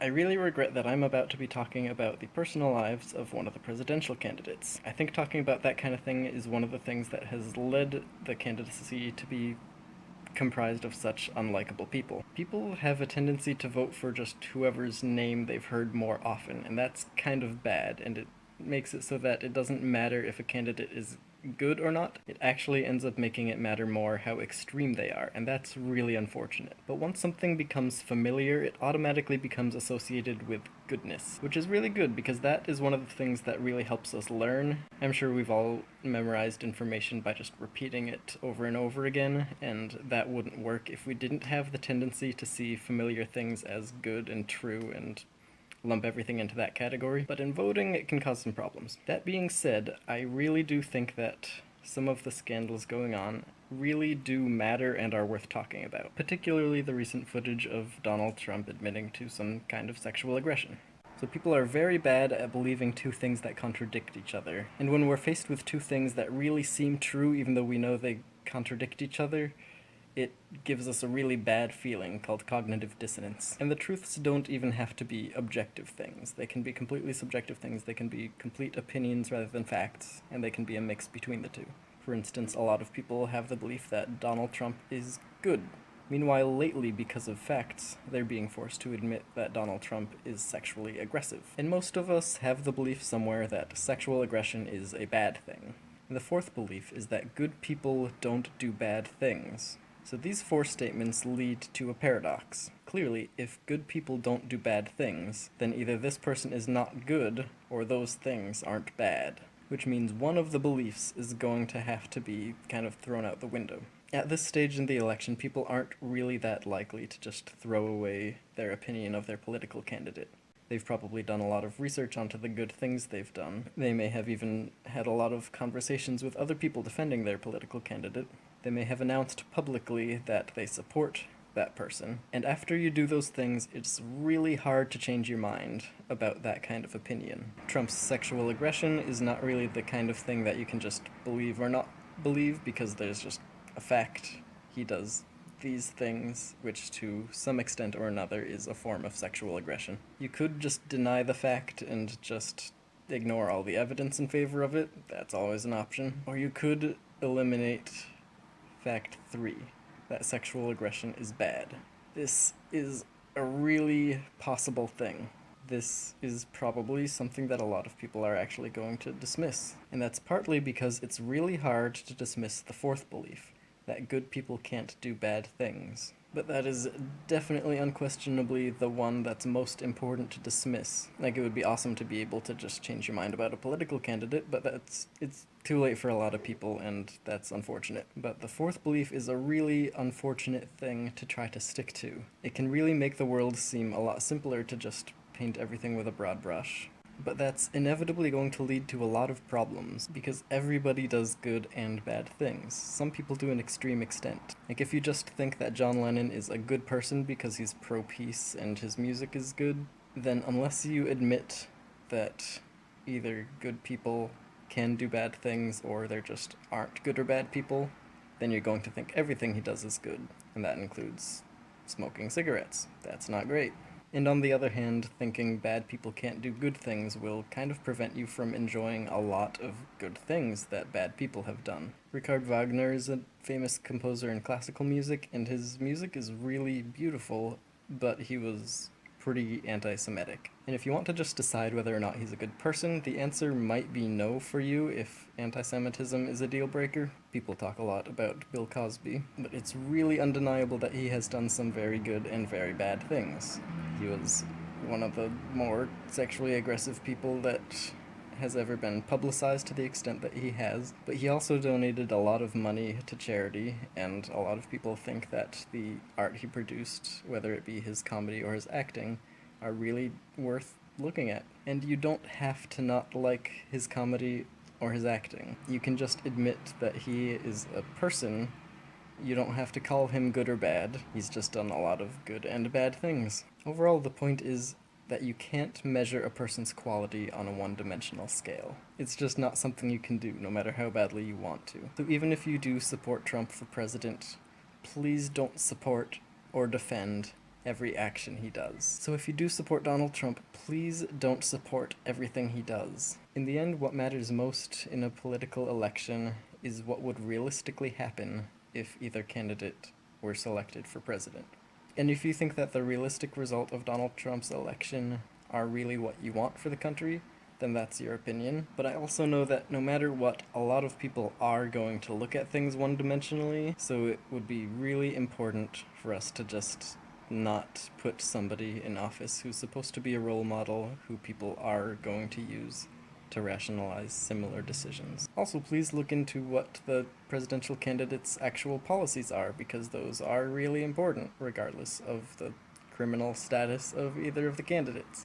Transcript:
I really regret that I'm about to be talking about the personal lives of one of the presidential candidates. I think talking about that kind of thing is one of the things that has led the candidacy to be comprised of such unlikable people. People have a tendency to vote for just whoever's name they've heard more often, and that's kind of bad, and it makes it so that it doesn't matter if a candidate is good or not. It actually ends up making it matter more how extreme they are, and that's really unfortunate. But once something becomes familiar, it automatically becomes associated with goodness, which is really good because that is one of the things that really helps us learn. I'm sure we've all memorized information by just repeating it over and over again, and that wouldn't work if we didn't have the tendency to see familiar things as good and true and lump everything into that category, but in voting it can cause some problems. That being said, I really do think that some of the scandals going on really do matter and are worth talking about, particularly the recent footage of Donald Trump admitting to some kind of sexual aggression. So people are very bad at believing two things that contradict each other, and when we're faced with two things that really seem true even though we know they contradict each other, it gives us a really bad feeling called cognitive dissonance. And the truths don't even have to be objective things. They can be completely subjective things, they can be complete opinions rather than facts, and they can be a mix between the two. For instance, a lot of people have the belief that Donald Trump is good. Meanwhile, lately, because of facts, they're being forced to admit that Donald Trump is sexually aggressive. And most of us have the belief somewhere that sexual aggression is a bad thing. And the fourth belief is that good people don't do bad things. So these four statements lead to a paradox. Clearly, if good people don't do bad things, then either this person is not good, or those things aren't bad. Which means one of the beliefs is going to have to be kind of thrown out the window. At this stage in the election, people aren't really that likely to just throw away their opinion of their political candidate. They've probably done a lot of research onto the good things they've done. They may have even had a lot of conversations with other people defending their political candidate. They may have announced publicly that they support that person. And after you do those things, it's really hard to change your mind about that kind of opinion. Trump's sexual aggression is not really the kind of thing that you can just believe or not believe because there's just a fact. He does these things, which to some extent or another is a form of sexual aggression. You could just deny the fact and just ignore all the evidence in favor of it. That's always an option. Or you could eliminate Fact 3, that sexual aggression is bad. This is a really possible thing. This is probably something that a lot of people are actually going to dismiss. And that's partly because it's really hard to dismiss the fourth belief, that good people can't do bad things. But that is definitely unquestionably the one that's most important to dismiss. Like, it would be awesome to be able to just change your mind about a political candidate, but it's too late for a lot of people, and that's unfortunate. But the fourth belief is a really unfortunate thing to try to stick to. It can really make the world seem a lot simpler to just paint everything with a broad brush. But that's inevitably going to lead to a lot of problems, because everybody does good and bad things. Some people to an extreme extent. Like, if you just think that John Lennon is a good person because he's pro-peace and his music is good, then unless you admit that either good people can do bad things or there just aren't good or bad people, then you're going to think everything he does is good, and that includes smoking cigarettes. That's not great. And on the other hand, thinking bad people can't do good things will kind of prevent you from enjoying a lot of good things that bad people have done. Richard Wagner is a famous composer in classical music, and his music is really beautiful, but he was pretty anti-Semitic. And if you want to just decide whether or not he's a good person, the answer might be no for you if anti-Semitism is a deal breaker. People talk a lot about Bill Cosby, but it's really undeniable that he has done some very good and very bad things. He was one of the more sexually aggressive people that has ever been publicized to the extent that he has, but he also donated a lot of money to charity, and a lot of people think that the art he produced, whether it be his comedy or his acting, are really worth looking at. And you don't have to not like his comedy or his acting. You can just admit that he is a person. You don't have to call him good or bad. He's just done a lot of good and bad things. Overall, the point is that you can't measure a person's quality on a one-dimensional scale. It's just not something you can do, no matter how badly you want to. So even if you do support Trump for president, please don't support or defend every action he does. So if you do support Donald Trump, please don't support everything he does. In the end, what matters most in a political election is what would realistically happen if either candidate were selected for president. And if you think that the realistic result of Donald Trump's election are really what you want for the country, then that's your opinion. But I also know that no matter what, a lot of people are going to look at things one-dimensionally, so it would be really important for us to just not put somebody in office who's supposed to be a role model who people are going to use to rationalize similar decisions. Also, please look into what the presidential candidate's actual policies are, because those are really important, regardless of the criminal status of either of the candidates.